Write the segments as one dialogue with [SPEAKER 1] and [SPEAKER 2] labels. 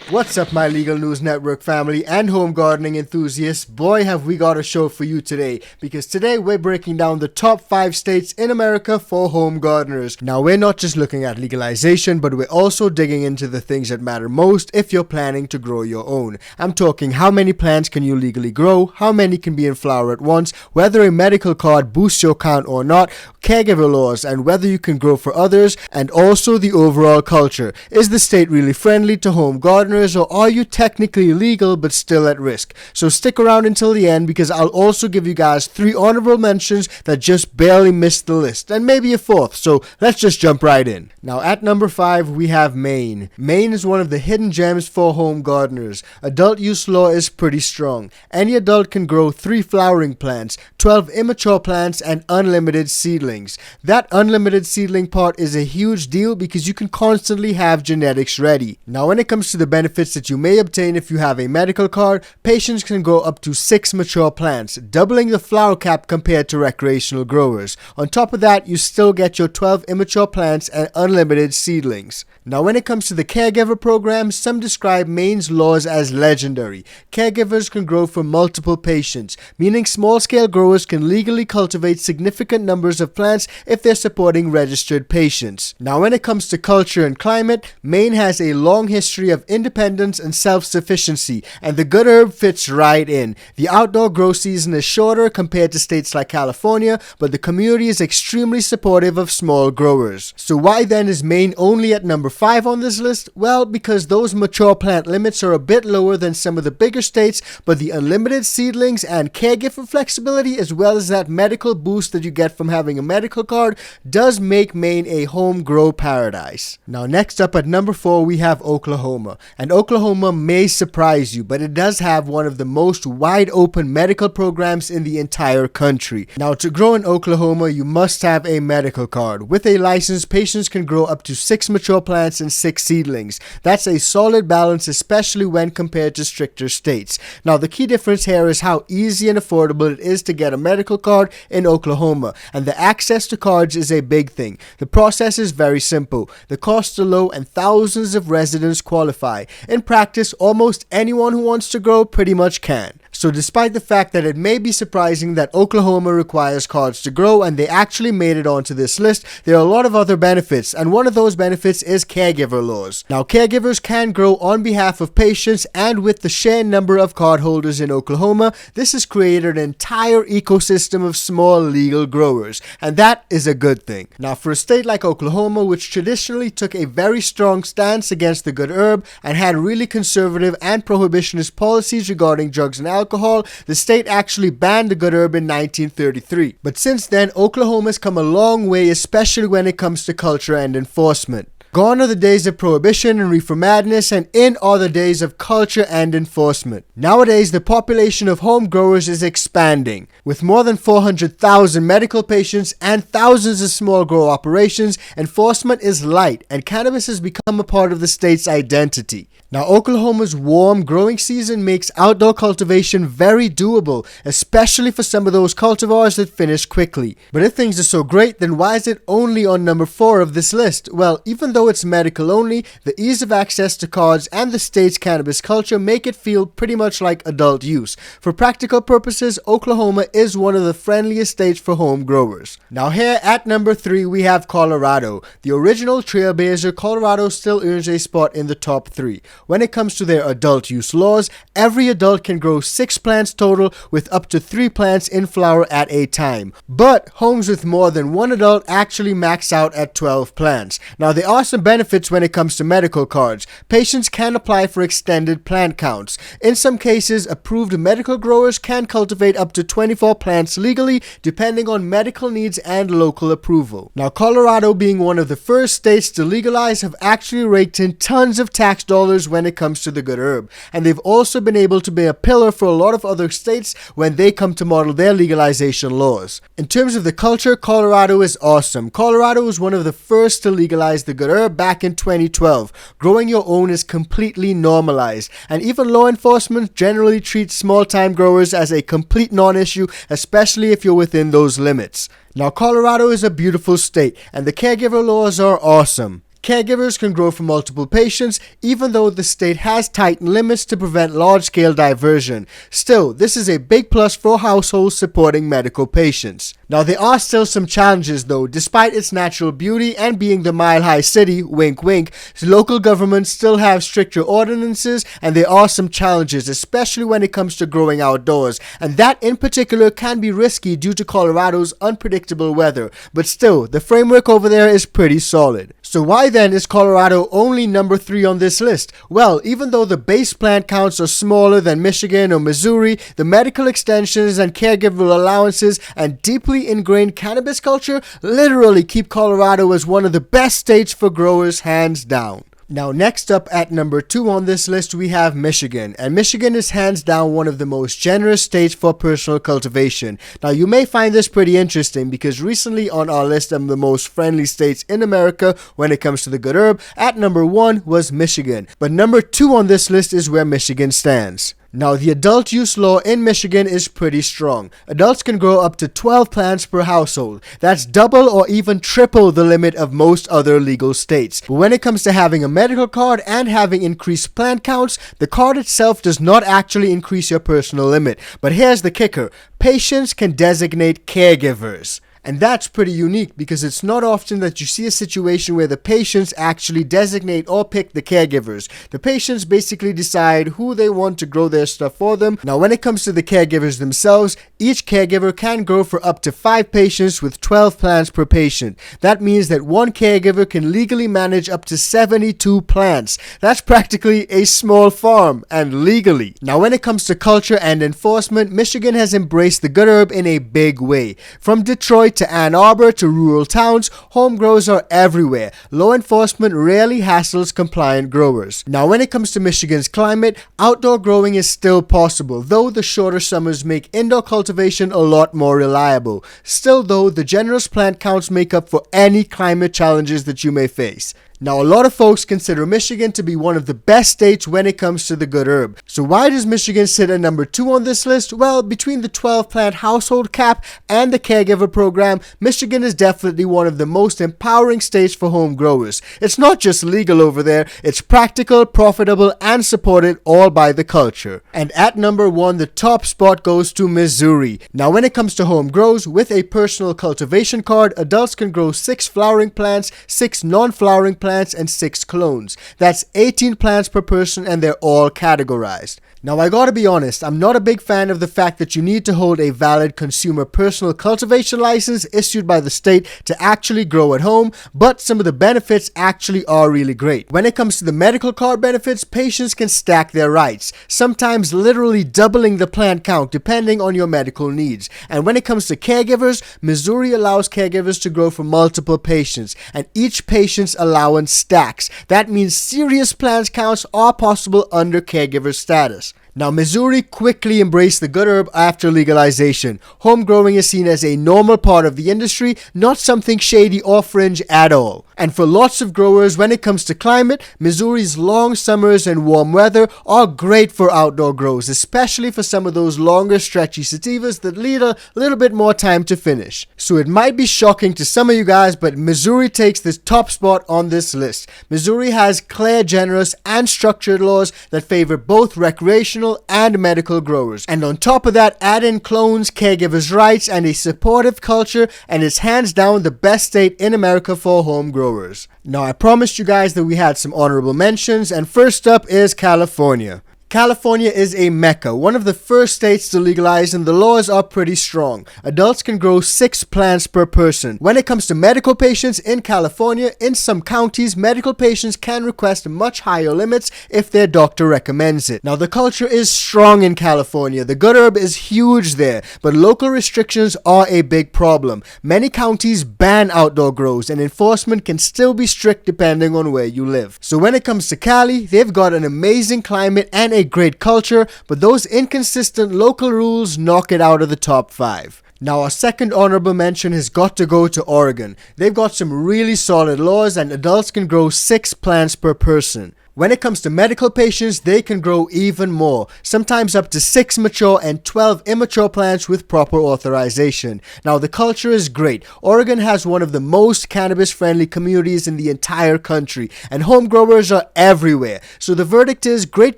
[SPEAKER 1] What's up, my Legal News Network family and home gardening enthusiasts? Boy, have we got a show for you today, because today we're breaking down the top 5 states in America for home gardeners. Now, we're not just looking at legalization, but we're also digging into the things that matter most if you're planning to grow your own. I'm talking how many plants can you legally grow, how many can be in flower at once, whether a medical card boosts your count or not, caregiver laws, and whether you can grow for others, and also the overall culture. Is the state really friendly to home gardeners, or are you technically legal but still at risk? So stick around until the end, because I'll also give you guys 3 honorable mentions that just barely missed the list, and maybe a 4th, so let's just jump right in. Now at number 5 we have Maine. Maine is one of the hidden gems for home gardeners. Adult use law is pretty strong. Any adult can grow 3 flowering plants, 12 immature plants, and unlimited seedlings. That unlimited seedling part is a huge deal because you can constantly have genetics ready. Now when it comes to the benefits that you may obtain if you have a medical card, patients can grow up to 6 mature plants, doubling the flower cap compared to recreational growers. On top of that, you still get your 12 immature plants and unlimited seedlings. Now when it comes to the caregiver program, some describe Maine's laws as legendary. Caregivers can grow for multiple patients, meaning small-scale growers can legally cultivate significant numbers of plants if they're supporting registered patients. Now when it comes to culture and climate, Maine has a long history of independence and self-sufficiency, and the good herb fits right in. The outdoor grow season is shorter compared to states like California, but the community is extremely supportive of small growers. So why then is Maine only at number 5 on this list? Well, because those mature plant limits are a bit lower than some of the bigger states, but the unlimited seedlings and caregiver flexibility, as well as that medical boost that you get from having a medical card, does make Maine a home grow paradise. Now next up at number 4 we have Oklahoma. And Oklahoma may surprise you, but it does have one of the most wide open medical programs in the entire country. Now to grow in Oklahoma, you must have a medical card. With a license, patients can grow up to 6 mature plants and 6 seedlings. That's a solid balance, especially when compared to stricter states. Now the key difference here is how easy and affordable it is to get a medical card in Oklahoma, and the access to cards is a big thing. The process is very simple. The costs are low and thousands of residents qualify. In practice, almost anyone who wants to grow pretty much can. So despite the fact that it may be surprising that Oklahoma requires cards to grow and they actually made it onto this list, there are a lot of other benefits, and one of those benefits is caregiver laws. Now caregivers can grow on behalf of patients, and with the sheer number of cardholders in Oklahoma, this has created an entire ecosystem of small legal growers, and that is a good thing. Now for a state like Oklahoma, which traditionally took a very strong stance against the good herb and had really conservative and prohibitionist policies regarding drugs and alcohol, the state actually banned the good herb in 1933. But since then, Oklahoma's come a long way, especially when it comes to culture and enforcement. Gone are the days of prohibition and reefer madness, and in are the days of culture and enforcement. Nowadays, the population of home growers is expanding. With more than 400,000 medical patients and thousands of small grow operations, enforcement is light, and cannabis has become a part of the state's identity. Now, Oklahoma's warm growing season makes outdoor cultivation very doable, especially for some of those cultivars that finish quickly. But if things are so great, then why is it only on number 4 of this list? Well, even though it's medical only, the ease of access to cards and the state's cannabis culture make it feel pretty much like adult use. For practical purposes, Oklahoma is one of the friendliest states for home growers. Now here at number 3 we have Colorado. The original trailblazer, Colorado still earns a spot in the top 3. When it comes to their adult use laws, every adult can grow 6 plants total, with up to 3 plants in flower at a time. But homes with more than 1 adult actually max out at 12 plants. Now there are some benefits when it comes to medical cards. Patients can apply for extended plant counts. In some cases, approved medical growers can cultivate up to 24 plants legally, depending on medical needs and local approval. Now Colorado, being one of the first states to legalize, have actually raked in tons of tax dollars when it comes to the good herb, and they've also been able to be a pillar for a lot of other states when they come to model their legalization laws. In terms of the culture, Colorado is awesome. Colorado was one of the first to legalize the good herb back in 2012. Growing your own is completely normalized, and even law enforcement generally treats small-time growers as a complete non-issue, especially if you're within those limits. Now Colorado is a beautiful state, and the caregiver laws are awesome. Caregivers can grow for multiple patients, even though the state has tightened limits to prevent large-scale diversion. Still, this is a big plus for households supporting medical patients. Now, there are still some challenges though. Despite its natural beauty and being the mile-high city, wink wink, local governments still have stricter ordinances, and there are some challenges, especially when it comes to growing outdoors. And that in particular can be risky due to Colorado's unpredictable weather. But still, the framework over there is pretty solid. So why then is Colorado only number 3 on this list? Well, even though the base plant counts are smaller than Michigan or Missouri, the medical extensions and caregiver allowances and deeply ingrained cannabis culture literally keep Colorado as one of the best states for growers, hands down. Now, next up at number 2 on this list, we have Michigan. And Michigan is hands down one of the most generous states for personal cultivation. Now, you may find this pretty interesting because recently on our list of the most friendly states in America when it comes to the good herb, at number 1 was Michigan. But number 2 on this list is where Michigan stands. Now, the adult use law in Michigan is pretty strong. Adults can grow up to 12 plants per household. That's double or even triple the limit of most other legal states. But when it comes to having a medical card and having increased plant counts, the card itself does not actually increase your personal limit. But here's the kicker. Patients can designate caregivers. And that's pretty unique because it's not often that you see a situation where the patients actually designate or pick the caregivers. The patients basically decide who they want to grow their stuff for them. Now, when it comes to the caregivers themselves, each caregiver can grow for up to 5 patients with 12 plants per patient. That means that one caregiver can legally manage up to 72 plants. That's practically a small farm, and legally. Now, when it comes to culture and enforcement, Michigan has embraced the good herb in a big way. From Detroit to Ann Arbor to rural towns, home grows are everywhere. Law enforcement rarely hassles compliant growers. Now, when it comes to Michigan's climate, outdoor growing is still possible, though the shorter summers make indoor cultivation a lot more reliable. Still though, the generous plant counts make up for any climate challenges that you may face. Now, a lot of folks consider Michigan to be one of the best states when it comes to the good herb. So why does Michigan sit at number 2 on this list? Well, between the 12 plant household cap and the caregiver program, Michigan is definitely one of the most empowering states for home growers. It's not just legal over there, it's practical, profitable, and supported all by the culture. And at number 1, the top spot goes to Missouri. Now, when it comes to home grows, with a personal cultivation card, adults can grow 6 flowering plants, 6 non-flowering plants, and 6 clones. That's 18 plants per person, and they're all categorized. Now, I gotta be honest, I'm not a big fan of the fact that you need to hold a valid consumer personal cultivation license issued by the state to actually grow at home, but some of the benefits actually are really great. When it comes to the medical card benefits, patients can stack their rights, sometimes literally doubling the plant count depending on your medical needs. And when it comes to caregivers, Missouri allows caregivers to grow for multiple patients, and each patient's allowance stacks. That means serious plant counts are possible under caregiver status. Now, Missouri quickly embraced the good herb after legalization. Home growing is seen as a normal part of the industry, not something shady or fringe at all. And for lots of growers, when it comes to climate, Missouri's long summers and warm weather are great for outdoor grows, especially for some of those longer stretchy sativas that need a little bit more time to finish. So it might be shocking to some of you guys, but Missouri takes the top spot on this list. Missouri has clear, generous, and structured laws that favor both recreational and medical growers. And on top of that, add in clones, caregivers' rights, and a supportive culture, and it's hands down the best state in America for home growers. Now, I promised you guys that we had some honorable mentions, and first up is California. California is a mecca, one of the first states to legalize, and the laws are pretty strong. Adults can grow 6 plants per person. When it comes to medical patients in California, in some counties, medical patients can request much higher limits if their doctor recommends it. Now, the culture is strong in California. The good herb is huge there, but local restrictions are a big problem. Many counties ban outdoor grows, and enforcement can still be strict depending on where you live. So when it comes to Cali, they've got an amazing climate and a great culture, but those inconsistent local rules knock it out of the top 5. Now, our second honorable mention has got to go to Oregon. They've got some really solid laws, and adults can grow 6 plants per person. When it comes to medical patients, they can grow even more, sometimes up to 6 mature and 12 immature plants with proper authorization. Now, the culture is great. Oregon has one of the most cannabis-friendly communities in the entire country, and home growers are everywhere. So the verdict is great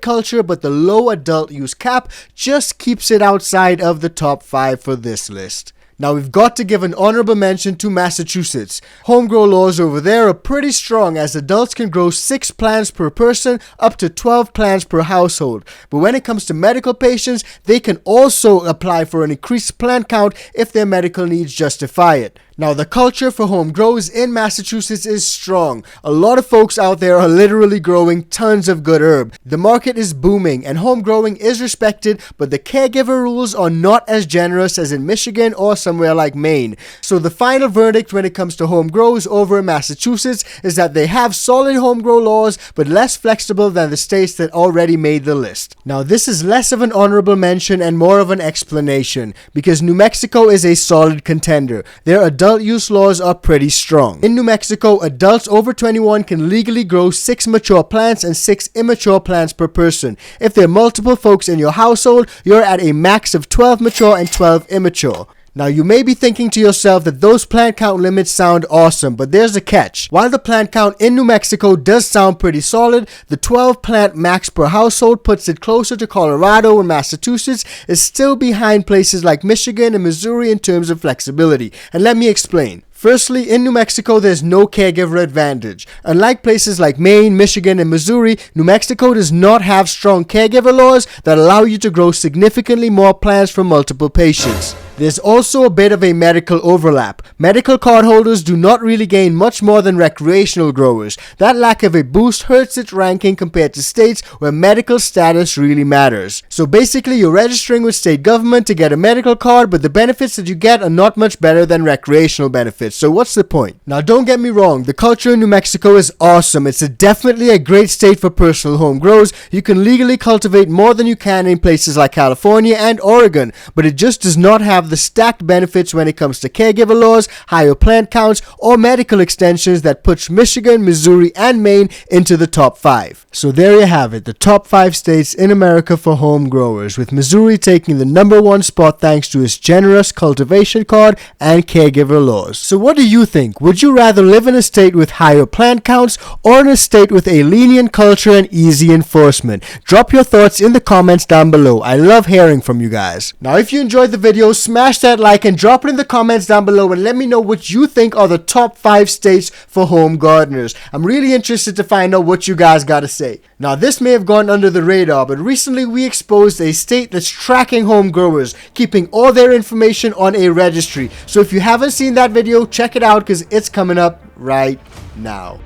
[SPEAKER 1] culture, but the low adult use cap just keeps it outside of the top 5 for this list. Now, we've got to give an honorable mention to Massachusetts. Home grow laws over there are pretty strong, as adults can grow 6 plants per person up to 12 plants per household. But when it comes to medical patients, they can also apply for an increased plant count if their medical needs justify it. Now, the culture for home grows in Massachusetts is strong. A lot of folks out there are literally growing tons of good herb. The market is booming and home growing is respected, but the caregiver rules are not as generous as in Michigan or somewhere like Maine. So the final verdict when it comes to home grows over in Massachusetts is that they have solid home grow laws, but less flexible than the states that already made the list. Now, this is less of an honorable mention and more of an explanation, because New Mexico is a solid contender. Their adult use laws are pretty strong. In New Mexico, adults over 21 can legally grow 6 mature plants and 6 immature plants per person. If there are multiple folks in your household, you're at a max of 12 mature and 12 immature. Now, you may be thinking to yourself that those plant count limits sound awesome, but there's a catch. While the plant count in New Mexico does sound pretty solid, the 12 plant max per household puts it closer to Colorado, and Massachusetts is still behind places like Michigan and Missouri in terms of flexibility. And let me explain. Firstly, in New Mexico, there's no caregiver advantage. Unlike places like Maine, Michigan, and Missouri, New Mexico does not have strong caregiver laws that allow you to grow significantly more plants for multiple patients. There's also a bit of a medical overlap. Medical card holders do not really gain much more than recreational growers. That lack of a boost hurts its ranking compared to states where medical status really matters. So basically, you're registering with state government to get a medical card, but the benefits that you get are not much better than recreational benefits. So what's the point? Now, don't get me wrong, the culture in New Mexico is awesome. It's definitely a great state for personal home grows. You can legally cultivate more than you can in places like California and Oregon, but it just does not have the stacked benefits when it comes to caregiver laws, higher plant counts, or medical extensions that push Michigan, Missouri, and Maine into the top 5. So there you have it, the top 5 states in America for home growers, with Missouri taking the #1 spot thanks to its generous cultivation card and caregiver laws. So what do you think? Would you rather live in a state with higher plant counts or in a state with a lenient culture and easy enforcement? Drop your thoughts in the comments down below. I love hearing from you guys. Now, if you enjoyed the video, smash that like and drop it in the comments down below and let me know what you think are the top 5 states for home gardeners. I'm really interested to find out what you guys got to say. Now, this may have gone under the radar, but recently we exposed a state that's tracking home growers, keeping all their information on a registry. So if you haven't seen that video, check it out because it's coming up right now.